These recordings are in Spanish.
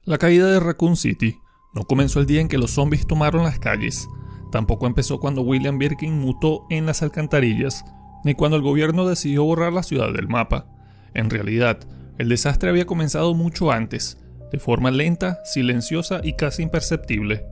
La caída de Raccoon City no comenzó el día en que los zombies tomaron las calles, tampoco empezó cuando William Birkin mutó en las alcantarillas, ni cuando el gobierno decidió borrar la ciudad del mapa. En realidad, el desastre había comenzado mucho antes, de forma lenta, silenciosa y casi imperceptible,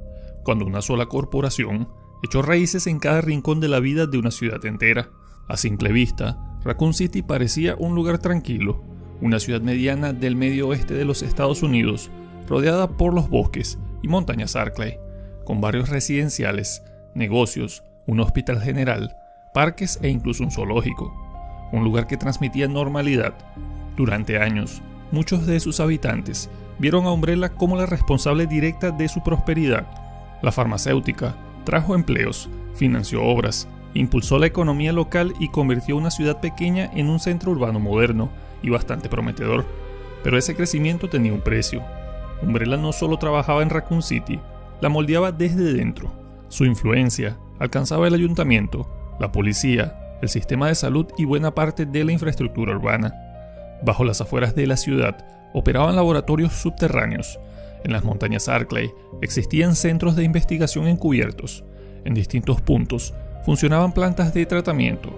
cuando una sola corporación echó raíces en cada rincón de la vida de una ciudad entera. A simple vista, Raccoon City parecía un lugar tranquilo, una ciudad mediana del medio oeste de los Estados Unidos, rodeada por los bosques y montañas Arklay, con barrios residenciales, negocios, un hospital general, parques e incluso un zoológico. Un lugar que transmitía normalidad. Durante años, muchos de sus habitantes vieron a Umbrella como la responsable directa de su prosperidad. La farmacéutica trajo empleos, financió obras, impulsó la economía local y convirtió una ciudad pequeña en un centro urbano moderno y bastante prometedor. Pero ese crecimiento tenía un precio. Umbrella no solo trabajaba en Raccoon City, la moldeaba desde dentro. Su influencia alcanzaba el ayuntamiento, la policía, el sistema de salud y buena parte de la infraestructura urbana. Bajo las afueras de la ciudad operaban laboratorios subterráneos. En las montañas Arklay existían centros de investigación encubiertos. En distintos puntos funcionaban plantas de tratamiento,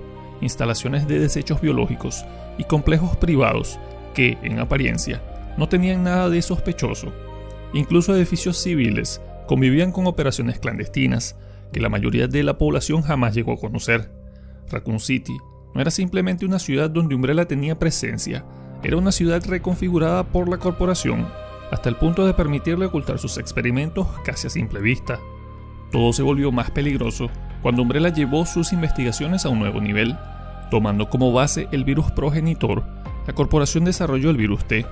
instalaciones de desechos biológicos y complejos privados que, en apariencia, no tenían nada de sospechoso. Incluso edificios civiles convivían con operaciones clandestinas que la mayoría de la población jamás llegó a conocer. Raccoon City no era simplemente una ciudad donde Umbrella tenía presencia, era una ciudad reconfigurada por la corporación hasta el punto de permitirle ocultar sus experimentos casi a simple vista. Todo se volvió más peligroso cuando Umbrella llevó sus investigaciones a un nuevo nivel. Tomando como base el virus progenitor, la corporación desarrolló el virus T,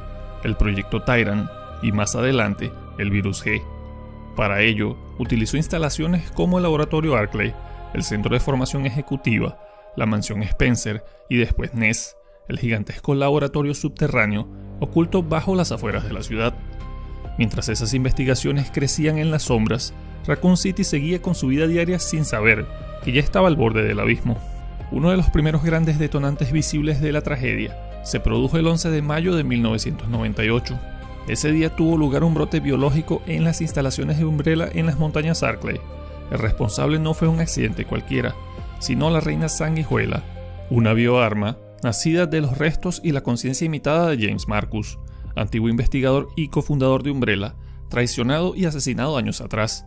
el proyecto Tyrant y más adelante el virus G. Para ello, utilizó instalaciones como el laboratorio Arklay, el centro de formación ejecutiva, la mansión Spencer y después Ness, el gigantesco laboratorio subterráneo oculto bajo las afueras de la ciudad. Mientras esas investigaciones crecían en las sombras, Raccoon City seguía con su vida diaria sin saber que ya estaba al borde del abismo. Uno de los primeros grandes detonantes visibles de la tragedia se produjo el 11 de mayo de 1998. Ese día tuvo lugar un brote biológico en las instalaciones de Umbrella en las montañas Arklay. El responsable no fue un accidente cualquiera, sino la reina sanguijuela, una bioarma nacida de los restos y la conciencia imitada de James Marcus, antiguo investigador y cofundador de Umbrella, traicionado y asesinado años atrás.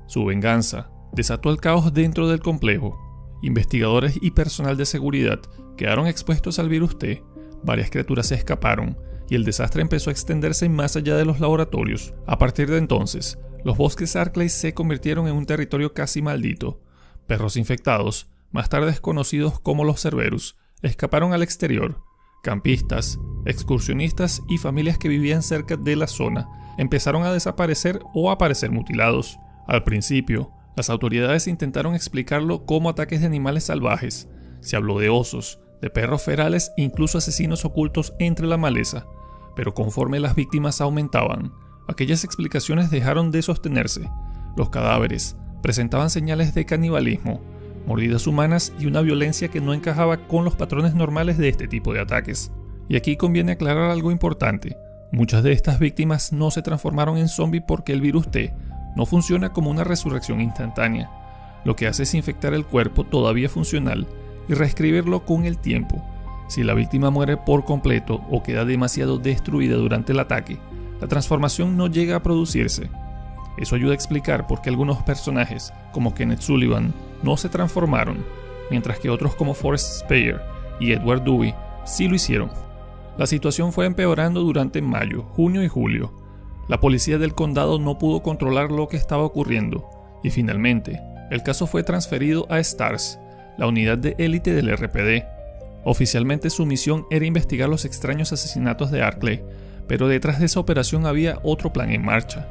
Su venganza desató el caos dentro del complejo. Investigadores y personal de seguridad quedaron expuestos al virus T, varias criaturas se escaparon y el desastre empezó a extenderse más allá de los laboratorios. A partir de entonces, los bosques Arklay se convirtieron en un territorio casi maldito. Perros infectados, más tarde conocidos como los Cerberus, escaparon al exterior. Campistas, excursionistas y familias que vivían cerca de la zona empezaron a desaparecer o a aparecer mutilados. Al principio, las autoridades intentaron explicarlo como ataques de animales salvajes. Se habló de osos, de perros ferales e incluso asesinos ocultos entre la maleza. Pero conforme las víctimas aumentaban, aquellas explicaciones dejaron de sostenerse. Los cadáveres presentaban señales de canibalismo, mordidas humanas y una violencia que no encajaba con los patrones normales de este tipo de ataques. Y aquí conviene aclarar algo importante. Muchas de estas víctimas no se transformaron en zombie porque el virus T no funciona como una resurrección instantánea. Lo que hace es infectar el cuerpo todavía funcional y reescribirlo con el tiempo. Si la víctima muere por completo o queda demasiado destruida durante el ataque, la transformación no llega a producirse. Eso ayuda a explicar por qué algunos personajes, como Kenneth Sullivan, no se transformaron, mientras que otros como Forrest Speyer y Edward Dewey sí lo hicieron. La situación fue empeorando durante mayo, junio y julio. La policía del condado no pudo controlar lo que estaba ocurriendo, y finalmente, el caso fue transferido a STARS, la unidad de élite del RPD. Oficialmente su misión era investigar los extraños asesinatos de Arklay, pero detrás de esa operación había otro plan en marcha.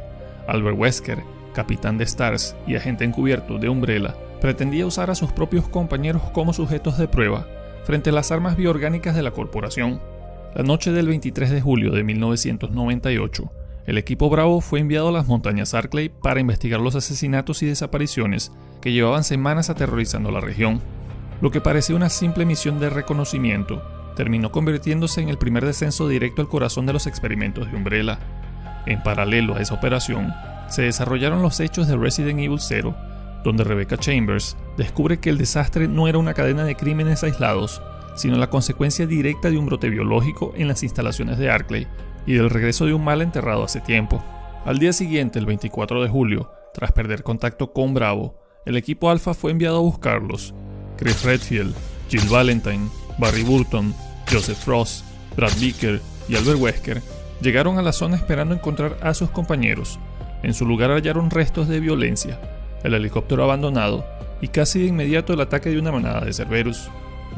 Albert Wesker, capitán de STARS y agente encubierto de Umbrella, pretendía usar a sus propios compañeros como sujetos de prueba frente a las armas bioorgánicas de la corporación. La noche del 23 de julio de 1998, el equipo Bravo fue enviado a las montañas Arklay para investigar los asesinatos y desapariciones que llevaban semanas aterrorizando la región. Lo que parecía una simple misión de reconocimiento terminó convirtiéndose en el primer descenso directo al corazón de los experimentos de Umbrella. En paralelo a esa operación, se desarrollaron los hechos de Resident Evil 0, donde Rebecca Chambers descubre que el desastre no era una cadena de crímenes aislados, sino la consecuencia directa de un brote biológico en las instalaciones de Arklay y del regreso de un mal enterrado hace tiempo. Al día siguiente, el 24 de julio, tras perder contacto con Bravo, el equipo Alpha fue enviado a buscarlos. Chris Redfield, Jill Valentine, Barry Burton, Joseph Frost, Brad Beaker y Albert Wesker llegaron a la zona esperando encontrar a sus compañeros. En su lugar hallaron restos de violencia, el helicóptero abandonado y casi de inmediato el ataque de una manada de Cerberus.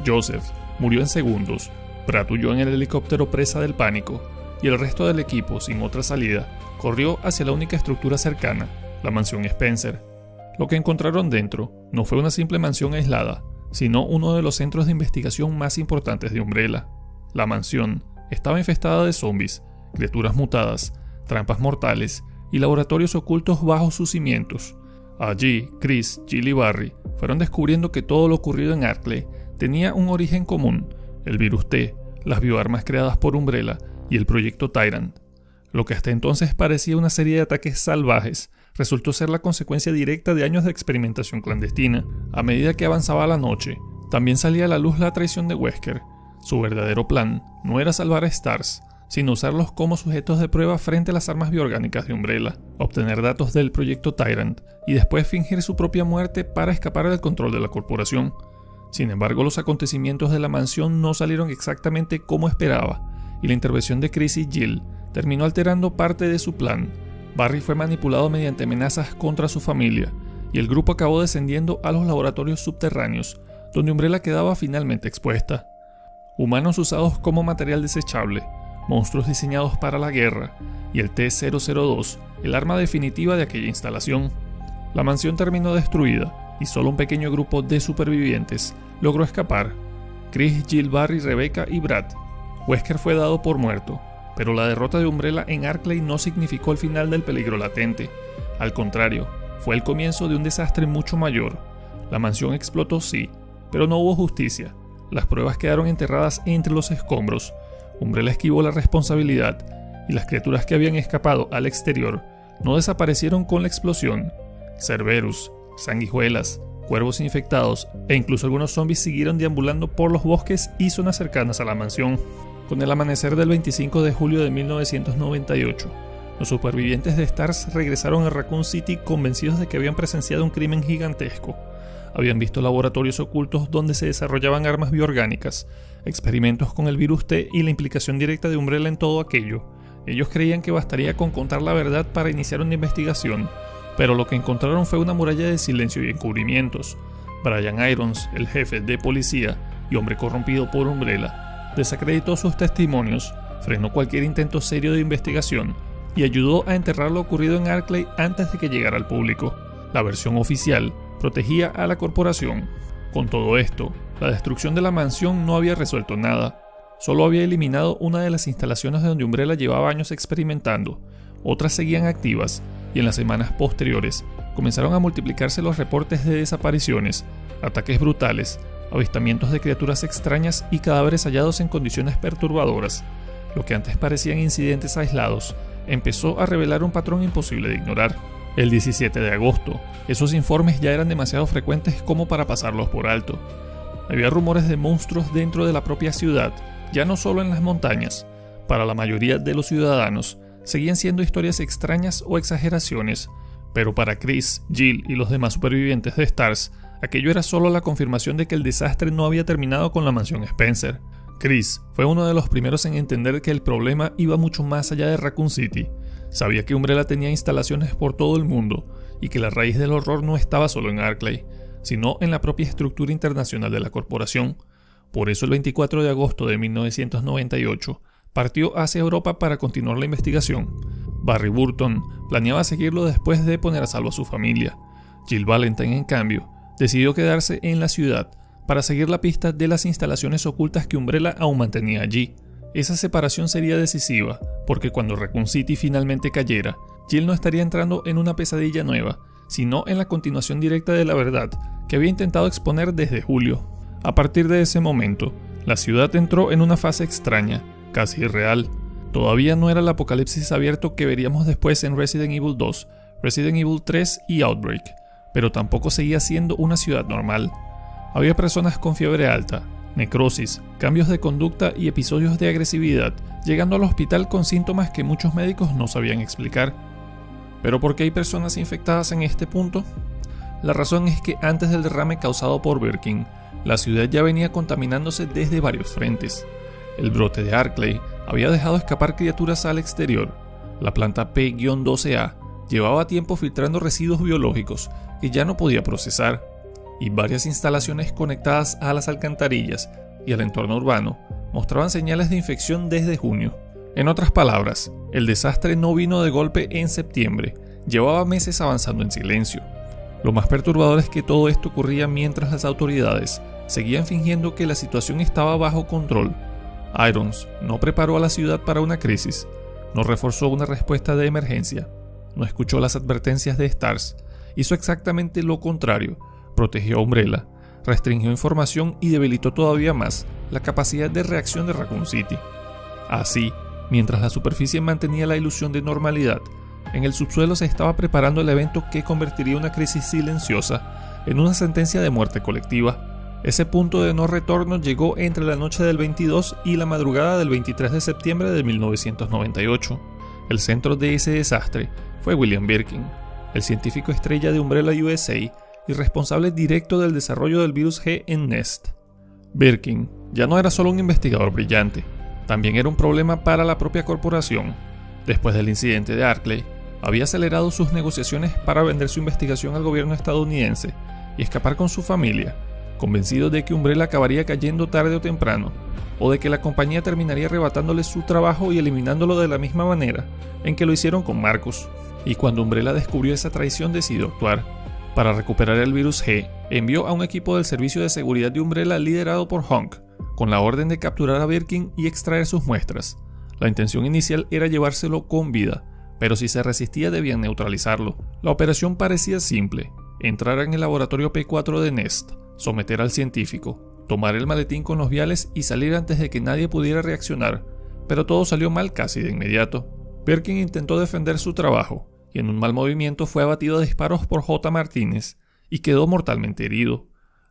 Joseph murió en segundos, Brad huyó en el helicóptero presa del pánico y el resto del equipo, sin otra salida, corrió hacia la única estructura cercana, la mansión Spencer. Lo que encontraron dentro no fue una simple mansión aislada, sino uno de los centros de investigación más importantes de Umbrella. La mansión estaba infestada de zombies, criaturas mutadas, trampas mortales y laboratorios ocultos bajo sus cimientos. Allí, Chris, Jill y Barry fueron descubriendo que todo lo ocurrido en Arklay tenía un origen común: el virus T, las bioarmas creadas por Umbrella y el proyecto Tyrant. Lo que hasta entonces parecía una serie de ataques salvajes resultó ser la consecuencia directa de años de experimentación clandestina. A medida que avanzaba la noche, también salía a la luz la traición de Wesker. Su verdadero plan no era salvar a STARS, sino usarlos como sujetos de prueba frente a las armas bioorgánicas de Umbrella, obtener datos del proyecto Tyrant y después fingir su propia muerte para escapar del control de la corporación. Sin embargo, los acontecimientos de la mansión no salieron exactamente como esperaba, y la intervención de Chris y Jill terminó alterando parte de su plan. Barry fue manipulado mediante amenazas contra su familia, y el grupo acabó descendiendo a los laboratorios subterráneos, donde Umbrella quedaba finalmente expuesta. Humanos usados como material desechable, monstruos diseñados para la guerra, y el T-002, el arma definitiva de aquella instalación. La mansión terminó destruida, y solo un pequeño grupo de supervivientes logró escapar: Chris, Jill, Barry, Rebecca y Brad. Wesker fue dado por muerto, pero la derrota de Umbrella en Arklay no significó el final del peligro latente. Al contrario, fue el comienzo de un desastre mucho mayor. La mansión explotó, sí, pero no hubo justicia. Las pruebas quedaron enterradas entre los escombros. Umbrella esquivó la responsabilidad, y las criaturas que habían escapado al exterior no desaparecieron con la explosión. Cerberus, sanguijuelas, cuervos infectados e incluso algunos zombies siguieron deambulando por los bosques y zonas cercanas a la mansión. Con el amanecer del 25 de julio de 1998, los supervivientes de STARS regresaron a Raccoon City convencidos de que habían presenciado un crimen gigantesco. Habían visto laboratorios ocultos donde se desarrollaban armas bioorgánicas, experimentos con el virus T y la implicación directa de Umbrella en todo aquello. Ellos creían que bastaría con contar la verdad para iniciar una investigación, pero lo que encontraron fue una muralla de silencio y encubrimientos. Brian Irons, el jefe de policía y hombre corrompido por Umbrella, desacreditó sus testimonios, frenó cualquier intento serio de investigación y ayudó a enterrar lo ocurrido en Arklay antes de que llegara al público. La versión oficial protegía a la corporación. Con todo esto, la destrucción de la mansión no había resuelto nada. Solo había eliminado una de las instalaciones donde Umbrella llevaba años experimentando. Otras seguían activas, y en las semanas posteriores comenzaron a multiplicarse los reportes de desapariciones, ataques brutales, avistamientos de criaturas extrañas y cadáveres hallados en condiciones perturbadoras. Lo que antes parecían incidentes aislados empezó a revelar un patrón imposible de ignorar. El 17 de agosto, esos informes ya eran demasiado frecuentes como para pasarlos por alto. Había rumores de monstruos dentro de la propia ciudad, ya no solo en las montañas. Para la mayoría de los ciudadanos, seguían siendo historias extrañas o exageraciones, pero para Chris, Jill y los demás supervivientes de STARS, aquello era solo la confirmación de que el desastre no había terminado con la mansión Spencer. Chris fue uno de los primeros en entender que el problema iba mucho más allá de Raccoon City. Sabía que Umbrella tenía instalaciones por todo el mundo y que la raíz del horror no estaba solo en Arklay, sino en la propia estructura internacional de la corporación. Por eso el 24 de agosto de 1998 partió hacia Europa para continuar la investigación. Barry Burton planeaba seguirlo después de poner a salvo a su familia. Jill Valentine, en cambio, decidió quedarse en la ciudad para seguir la pista de las instalaciones ocultas que Umbrella aún mantenía allí. Esa separación sería decisiva, porque cuando Raccoon City finalmente cayera, Jill no estaría entrando en una pesadilla nueva, sino en la continuación directa de la verdad que había intentado exponer desde julio. A partir de ese momento, la ciudad entró en una fase extraña, casi irreal. Todavía no era el apocalipsis abierto que veríamos después en Resident Evil 2, Resident Evil 3 y Outbreak, pero tampoco seguía siendo una ciudad normal. Había personas con fiebre alta, necrosis, cambios de conducta y episodios de agresividad, llegando al hospital con síntomas que muchos médicos no sabían explicar. ¿Pero por qué hay personas infectadas en este punto? La razón es que antes del derrame causado por Birkin, la ciudad ya venía contaminándose desde varios frentes. El brote de Arklay había dejado escapar criaturas al exterior. La planta P-12A llevaba tiempo filtrando residuos biológicos que ya no podía procesar, y varias instalaciones conectadas a las alcantarillas y al entorno urbano mostraban señales de infección desde junio. En otras palabras, el desastre no vino de golpe en septiembre, llevaba meses avanzando en silencio. Lo más perturbador es que todo esto ocurría mientras las autoridades seguían fingiendo que la situación estaba bajo control. Irons no preparó a la ciudad para una crisis, no reforzó una respuesta de emergencia, no escuchó las advertencias de STARS, hizo exactamente lo contrario, protegió a Umbrella, restringió información y debilitó todavía más la capacidad de reacción de Raccoon City. Así, mientras la superficie mantenía la ilusión de normalidad, en el subsuelo se estaba preparando el evento que convertiría una crisis silenciosa en una sentencia de muerte colectiva. Ese punto de no retorno llegó entre la noche del 22 y la madrugada del 23 de septiembre de 1998. El centro de ese desastre fue William Birkin, el científico estrella de Umbrella USA y responsable directo del desarrollo del virus G en Nest. Birkin ya no era solo un investigador brillante, también era un problema para la propia corporación. Después del incidente de Arklay, había acelerado sus negociaciones para vender su investigación al gobierno estadounidense y escapar con su familia, convencido de que Umbrella acabaría cayendo tarde o temprano, o de que la compañía terminaría arrebatándole su trabajo y eliminándolo de la misma manera en que lo hicieron con Marcus. Y cuando Umbrella descubrió esa traición, decidió actuar. Para recuperar el virus G, envió a un equipo del servicio de seguridad de Umbrella liderado por Hunk, con la orden de capturar a Birkin y extraer sus muestras. La intención inicial era llevárselo con vida, pero si se resistía debían neutralizarlo. La operación parecía simple: entrar en el laboratorio P4 de Nest, someter al científico, tomar el maletín con los viales y salir antes de que nadie pudiera reaccionar, pero todo salió mal casi de inmediato. Birkin intentó defender su trabajo, y en un mal movimiento fue abatido a disparos por J. Martínez y quedó mortalmente herido.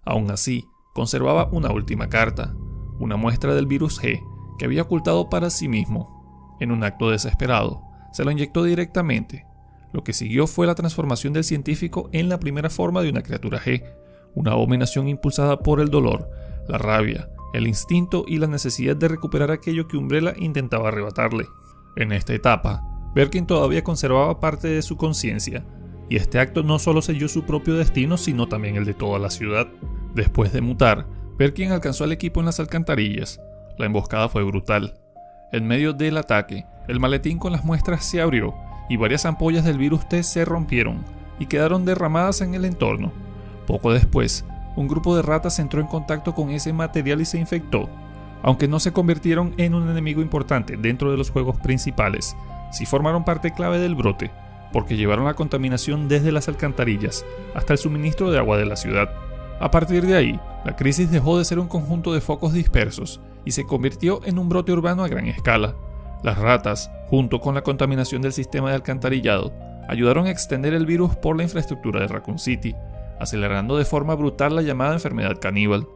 Aún así, conservaba una última carta, una muestra del virus G que había ocultado para sí mismo. En un acto desesperado, se lo inyectó directamente. Lo que siguió fue la transformación del científico en la primera forma de una criatura G, una abominación impulsada por el dolor, la rabia, el instinto y la necesidad de recuperar aquello que Umbrella intentaba arrebatarle. En esta etapa, Birkin todavía conservaba parte de su conciencia, y este acto no solo selló su propio destino, sino también el de toda la ciudad. Después de mutar, Birkin alcanzó al equipo en las alcantarillas. La emboscada fue brutal. En medio del ataque, el maletín con las muestras se abrió, y varias ampollas del virus T se rompieron, y quedaron derramadas en el entorno. Poco después, un grupo de ratas entró en contacto con ese material y se infectó. Aunque no se convirtieron en un enemigo importante dentro de los juegos principales, sí formaron parte clave del brote, porque llevaron la contaminación desde las alcantarillas hasta el suministro de agua de la ciudad. A partir de ahí, la crisis dejó de ser un conjunto de focos dispersos y se convirtió en un brote urbano a gran escala. Las ratas, junto con la contaminación del sistema de alcantarillado, ayudaron a extender el virus por la infraestructura de Raccoon City, acelerando de forma brutal la llamada enfermedad caníbal.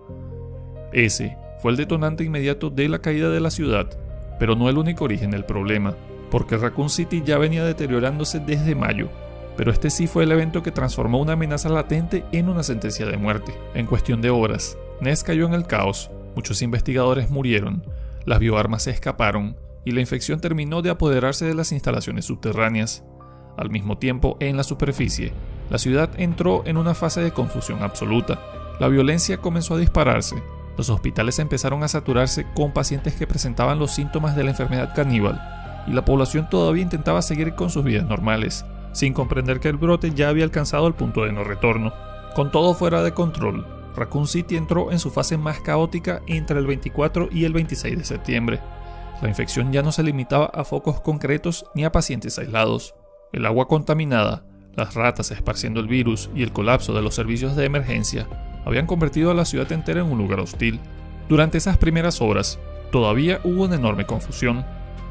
Ese fue el detonante inmediato de la caída de la ciudad, pero no el único origen del problema, porque Raccoon City ya venía deteriorándose desde mayo, pero este sí fue el evento que transformó una amenaza latente en una sentencia de muerte. En cuestión de horas, Nest cayó en el caos, muchos investigadores murieron, las bioarmas se escaparon y la infección terminó de apoderarse de las instalaciones subterráneas. Al mismo tiempo, en la superficie, la ciudad entró en una fase de confusión absoluta. La violencia comenzó a dispararse, los hospitales empezaron a saturarse con pacientes que presentaban los síntomas de la enfermedad caníbal, y la población todavía intentaba seguir con sus vidas normales, sin comprender que el brote ya había alcanzado el punto de no retorno. Con todo fuera de control, Raccoon City entró en su fase más caótica entre el 24 y el 26 de septiembre. La infección ya no se limitaba a focos concretos ni a pacientes aislados. El agua contaminada, las ratas esparciendo el virus y el colapso de los servicios de emergencia habían convertido a la ciudad entera en un lugar hostil. Durante esas primeras horas, todavía hubo una enorme confusión.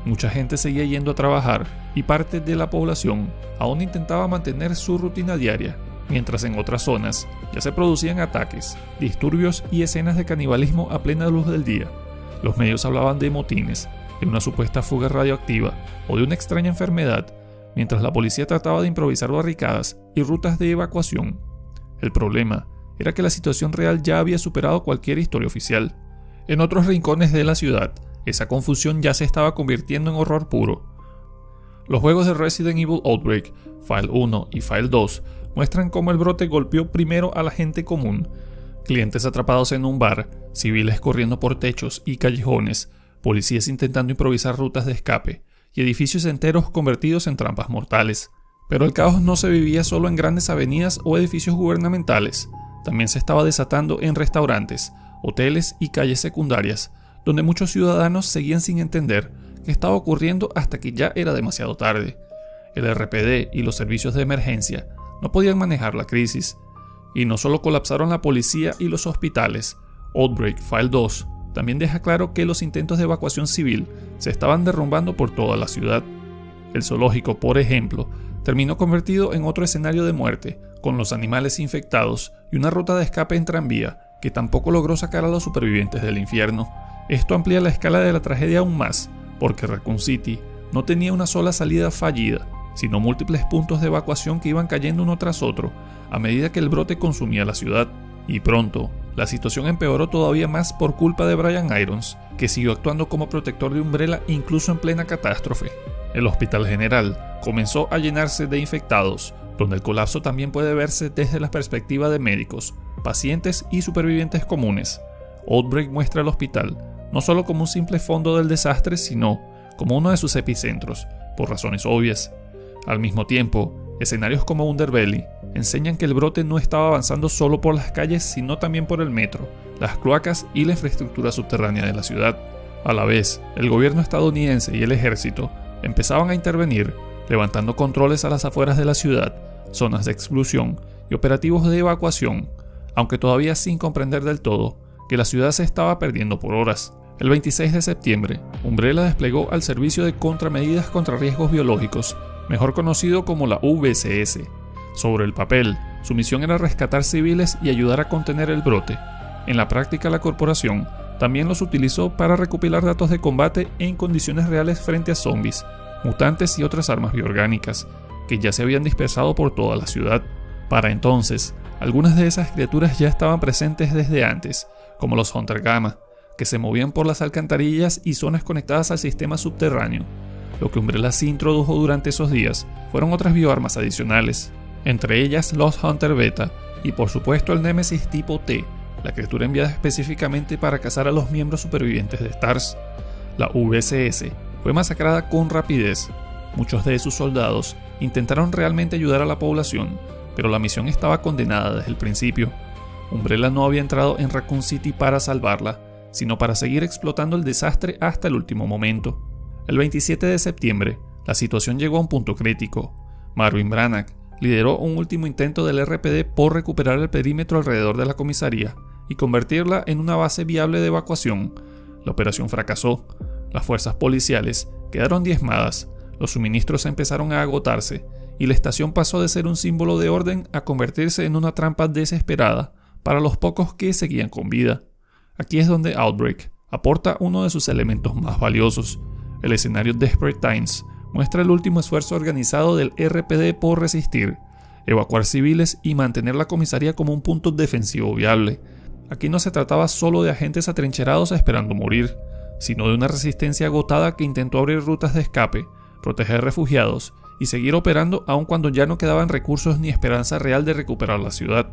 Mucha gente seguía yendo a trabajar y parte de la población aún intentaba mantener su rutina diaria, mientras en otras zonas ya se producían ataques, disturbios y escenas de canibalismo a plena luz del día. Los medios hablaban de motines, de una supuesta fuga radioactiva o de una extraña enfermedad, mientras la policía trataba de improvisar barricadas y rutas de evacuación. El problema era que la situación real ya había superado cualquier historia oficial. En otros rincones de la ciudad, esa confusión ya se estaba convirtiendo en horror puro. Los juegos de Resident Evil Outbreak, File 1 y File 2 muestran cómo el brote golpeó primero a la gente común. Clientes atrapados en un bar, civiles corriendo por techos y callejones, policías intentando improvisar rutas de escape y edificios enteros convertidos en trampas mortales. Pero el caos no se vivía solo en grandes avenidas o edificios gubernamentales, también se estaba desatando en restaurantes, hoteles y calles secundarias, donde muchos ciudadanos seguían sin entender qué estaba ocurriendo hasta que ya era demasiado tarde. El RPD y los servicios de emergencia no podían manejar la crisis, y no solo colapsaron la policía y los hospitales. Outbreak File 2 también deja claro que los intentos de evacuación civil se estaban derrumbando por toda la ciudad. El zoológico, por ejemplo, terminó convertido en otro escenario de muerte, con los animales infectados y una ruta de escape en tranvía que tampoco logró sacar a los supervivientes del infierno. Esto amplía la escala de la tragedia aún más, porque Raccoon City no tenía una sola salida fallida, sino múltiples puntos de evacuación que iban cayendo uno tras otro a medida que el brote consumía la ciudad. Y pronto, la situación empeoró todavía más por culpa de Brian Irons, que siguió actuando como protector de Umbrella incluso en plena catástrofe. El hospital general comenzó a llenarse de infectados, donde el colapso también puede verse desde la perspectiva de médicos, pacientes y supervivientes comunes. Outbreak muestra el hospital no solo como un simple fondo del desastre, sino como uno de sus epicentros, por razones obvias. Al mismo tiempo, escenarios como Underbelly enseñan que el brote no estaba avanzando solo por las calles, sino también por el metro, las cloacas y la infraestructura subterránea de la ciudad. A la vez, el gobierno estadounidense y el ejército empezaban a intervenir, levantando controles a las afueras de la ciudad, zonas de exclusión y operativos de evacuación, aunque todavía sin comprender del todo que la ciudad se estaba perdiendo por horas. El 26 de septiembre, Umbrella desplegó al Servicio de Contramedidas contra Riesgos Biológicos, mejor conocido como la UVCS. Sobre el papel, su misión era rescatar civiles y ayudar a contener el brote. En la práctica, la corporación también los utilizó para recopilar datos de combate en condiciones reales frente a zombies, mutantes y otras armas bioorgánicas, que ya se habían dispersado por toda la ciudad. Para entonces, algunas de esas criaturas ya estaban presentes desde antes, como los Hunter Gamma, que se movían por las alcantarillas y zonas conectadas al sistema subterráneo. Lo que Umbrella sí introdujo durante esos días fueron otras bioarmas adicionales, entre ellas los Hunter Beta y por supuesto el Némesis tipo T, la criatura enviada específicamente para cazar a los miembros supervivientes de STARS. La VCS fue masacrada con rapidez. Muchos de sus soldados intentaron realmente ayudar a la población, pero la misión estaba condenada desde el principio. Umbrella no había entrado en Raccoon City para salvarla, sino para seguir explotando el desastre hasta el último momento. El 27 de septiembre, la situación llegó a un punto crítico. Marvin Branagh lideró un último intento del RPD por recuperar el perímetro alrededor de la comisaría y convertirla en una base viable de evacuación. La operación fracasó, las fuerzas policiales quedaron diezmadas, los suministros empezaron a agotarse y la estación pasó de ser un símbolo de orden a convertirse en una trampa desesperada para los pocos que seguían con vida. Aquí es donde Outbreak aporta uno de sus elementos más valiosos. El escenario Desperate Times muestra el último esfuerzo organizado del RPD por resistir, evacuar civiles y mantener la comisaría como un punto defensivo viable. Aquí no se trataba solo de agentes atrincherados esperando morir, sino de una resistencia agotada que intentó abrir rutas de escape, proteger refugiados y seguir operando aun cuando ya no quedaban recursos ni esperanza real de recuperar la ciudad.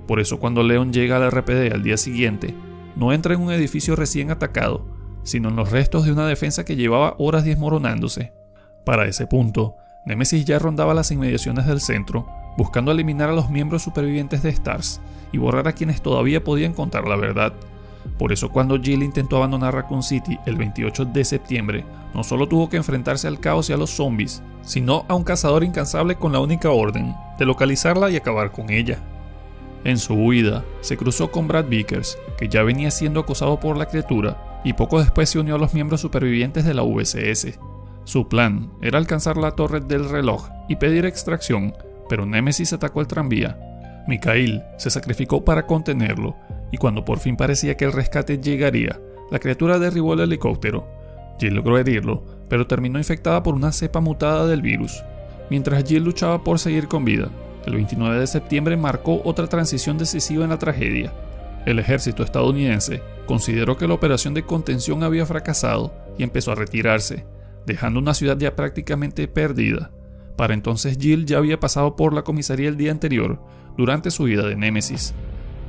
Por eso cuando Leon llega al RPD al día siguiente, no entra en un edificio recién atacado, sino en los restos de una defensa que llevaba horas desmoronándose. Para ese punto, Némesis ya rondaba las inmediaciones del centro, buscando eliminar a los miembros supervivientes de STARS y borrar a quienes todavía podían contar la verdad. Por eso cuando Jill intentó abandonar Raccoon City el 28 de septiembre, no solo tuvo que enfrentarse al caos y a los zombies, sino a un cazador incansable con la única orden de localizarla y acabar con ella. En su huida, se cruzó con Brad Vickers, que ya venía siendo acosado por la criatura, y poco después se unió a los miembros supervivientes de la VCS. Su plan era alcanzar la torre del reloj y pedir extracción, pero Némesis atacó el tranvía. Mikhail se sacrificó para contenerlo, y cuando por fin parecía que el rescate llegaría, la criatura derribó el helicóptero. Jill logró herirlo, pero terminó infectada por una cepa mutada del virus. Mientras Jill luchaba por seguir con vida, el 29 de septiembre marcó otra transición decisiva en la tragedia. El ejército estadounidense consideró que la operación de contención había fracasado y empezó a retirarse, dejando una ciudad ya prácticamente perdida. Para entonces Jill ya había pasado por la comisaría el día anterior, durante su huida de Némesis.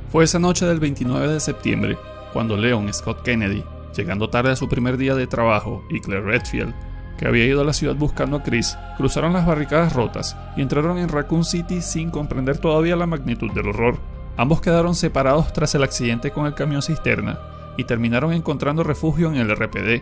Fue esa noche del 29 de septiembre, cuando Leon Scott Kennedy, llegando tarde a su primer día de trabajo, y Claire Redfield, que había ido a la ciudad buscando a Chris, cruzaron las barricadas rotas y entraron en Raccoon City sin comprender todavía la magnitud del horror. Ambos quedaron separados tras el accidente con el camión cisterna y terminaron encontrando refugio en el RPD,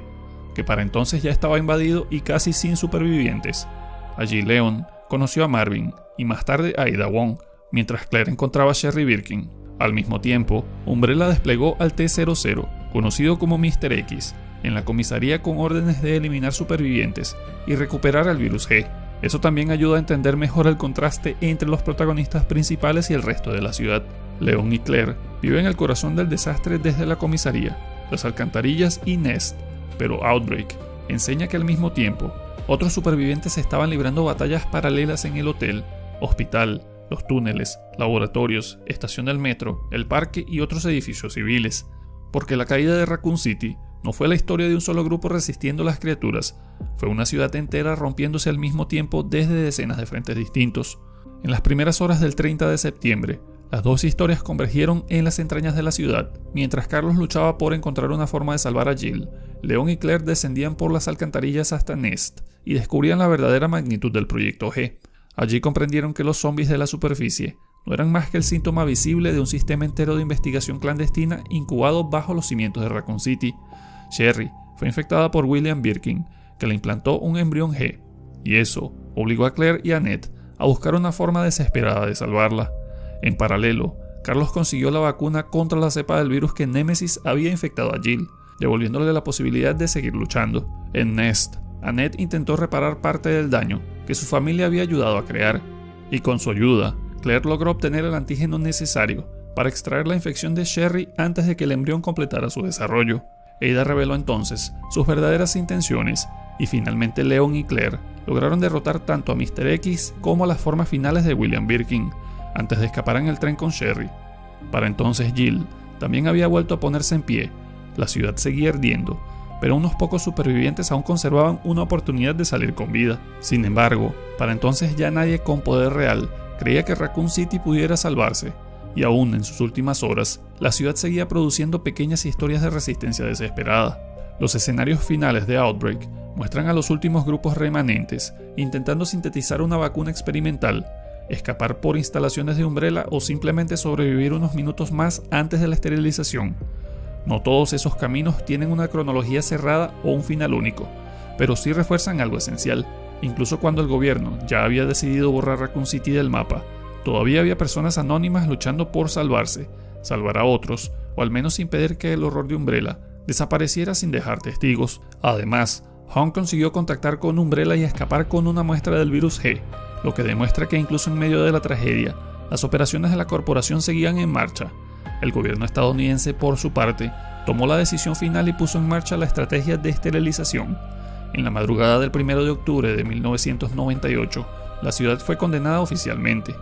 que para entonces ya estaba invadido y casi sin supervivientes. Allí Leon conoció a Marvin y más tarde a Ada Wong, mientras Claire encontraba a Sherry Birkin. Al mismo tiempo, Umbrella desplegó al T-00, conocido como Mr. X, en la comisaría con órdenes de eliminar supervivientes y recuperar el virus G. Eso también ayuda a entender mejor el contraste entre los protagonistas principales y el resto de la ciudad. Leon y Claire viven en el corazón del desastre desde la comisaría, las alcantarillas y Nest, pero Outbreak enseña que al mismo tiempo, otros supervivientes estaban librando batallas paralelas en el hotel, hospital, los túneles, laboratorios, estación del metro, el parque y otros edificios civiles. Porque la caída de Raccoon City no fue la historia de un solo grupo resistiendo a las criaturas, fue una ciudad entera rompiéndose al mismo tiempo desde decenas de frentes distintos. En las primeras horas del 30 de septiembre, las dos historias convergieron en las entrañas de la ciudad. Mientras Carlos luchaba por encontrar una forma de salvar a Jill, Leon y Claire descendían por las alcantarillas hasta Nest y descubrían la verdadera magnitud del Proyecto G. Allí comprendieron que los zombies de la superficie no eran más que el síntoma visible de un sistema entero de investigación clandestina incubado bajo los cimientos de Raccoon City. Sherry fue infectada por William Birkin, que le implantó un embrión G, y eso obligó a Claire y a Ned a buscar una forma desesperada de salvarla. En paralelo, Carlos consiguió la vacuna contra la cepa del virus que Némesis había infectado a Jill, devolviéndole la posibilidad de seguir luchando. En Nest, Annette intentó reparar parte del daño que su familia había ayudado a crear, y con su ayuda, Claire logró obtener el antígeno necesario para extraer la infección de Sherry antes de que el embrión completara su desarrollo. Ada reveló entonces sus verdaderas intenciones, y finalmente Leon y Claire lograron derrotar tanto a Mr. X como a las formas finales de William Birkin, antes de escapar en el tren con Sherry. Para entonces Jill también había vuelto a ponerse en pie. La ciudad seguía ardiendo, pero unos pocos supervivientes aún conservaban una oportunidad de salir con vida. Sin embargo, para entonces ya nadie con poder real creía que Raccoon City pudiera salvarse, y aún en sus últimas horas, la ciudad seguía produciendo pequeñas historias de resistencia desesperada. Los escenarios finales de Outbreak muestran a los últimos grupos remanentes intentando sintetizar una vacuna experimental, escapar por instalaciones de Umbrella o simplemente sobrevivir unos minutos más antes de la esterilización. No todos esos caminos tienen una cronología cerrada o un final único, pero sí refuerzan algo esencial. Incluso cuando el gobierno ya había decidido borrar Raccoon City del mapa, todavía había personas anónimas luchando por salvarse, salvar a otros, o al menos impedir que el horror de Umbrella desapareciera sin dejar testigos. Además, Hong consiguió contactar con Umbrella y escapar con una muestra del virus G, lo que demuestra que incluso en medio de la tragedia, las operaciones de la corporación seguían en marcha. El gobierno estadounidense, por su parte, tomó la decisión final y puso en marcha la estrategia de esterilización. En la madrugada del 1 de octubre de 1998, la ciudad fue condenada oficialmente.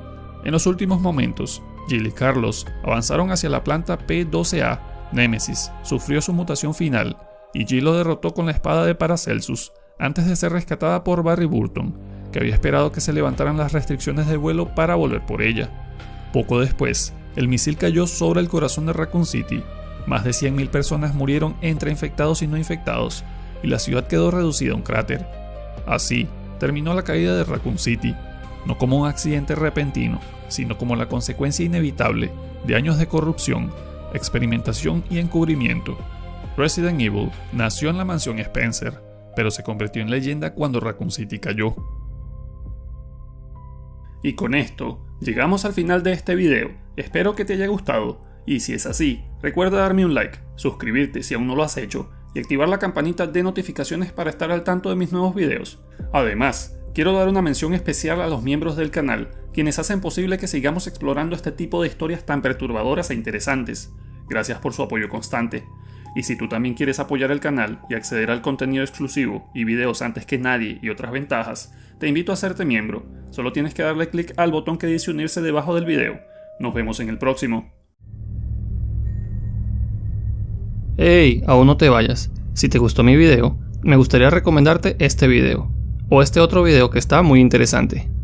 En los últimos momentos, Jill y Carlos avanzaron hacia la planta P-12A. Némesis sufrió su mutación final, y Jill lo derrotó con la espada de Paracelsus, antes de ser rescatada por Barry Burton, que había esperado que se levantaran las restricciones de vuelo para volver por ella. Poco después, el misil cayó sobre el corazón de Raccoon City. Más de 100.000 personas murieron entre infectados y no infectados, y la ciudad quedó reducida a un cráter. Así, terminó la caída de Raccoon City, no como un accidente repentino, sino como la consecuencia inevitable de años de corrupción, experimentación y encubrimiento. Resident Evil nació en la mansión Spencer, pero se convirtió en leyenda cuando Raccoon City cayó. Y con esto, llegamos al final de este video. Espero que te haya gustado, y si es así, recuerda darme un like, suscribirte si aún no lo has hecho, y activar la campanita de notificaciones para estar al tanto de mis nuevos videos. Además, quiero dar una mención especial a los miembros del canal, quienes hacen posible que sigamos explorando este tipo de historias tan perturbadoras e interesantes. Gracias por su apoyo constante. Y si tú también quieres apoyar el canal y acceder al contenido exclusivo y videos antes que nadie y otras ventajas, te invito a hacerte miembro. Solo tienes que darle clic al botón que dice unirse debajo del video. Nos vemos en el próximo. Hey, aún no te vayas. Si te gustó mi video, me gustaría recomendarte este video, o este otro video que está muy interesante.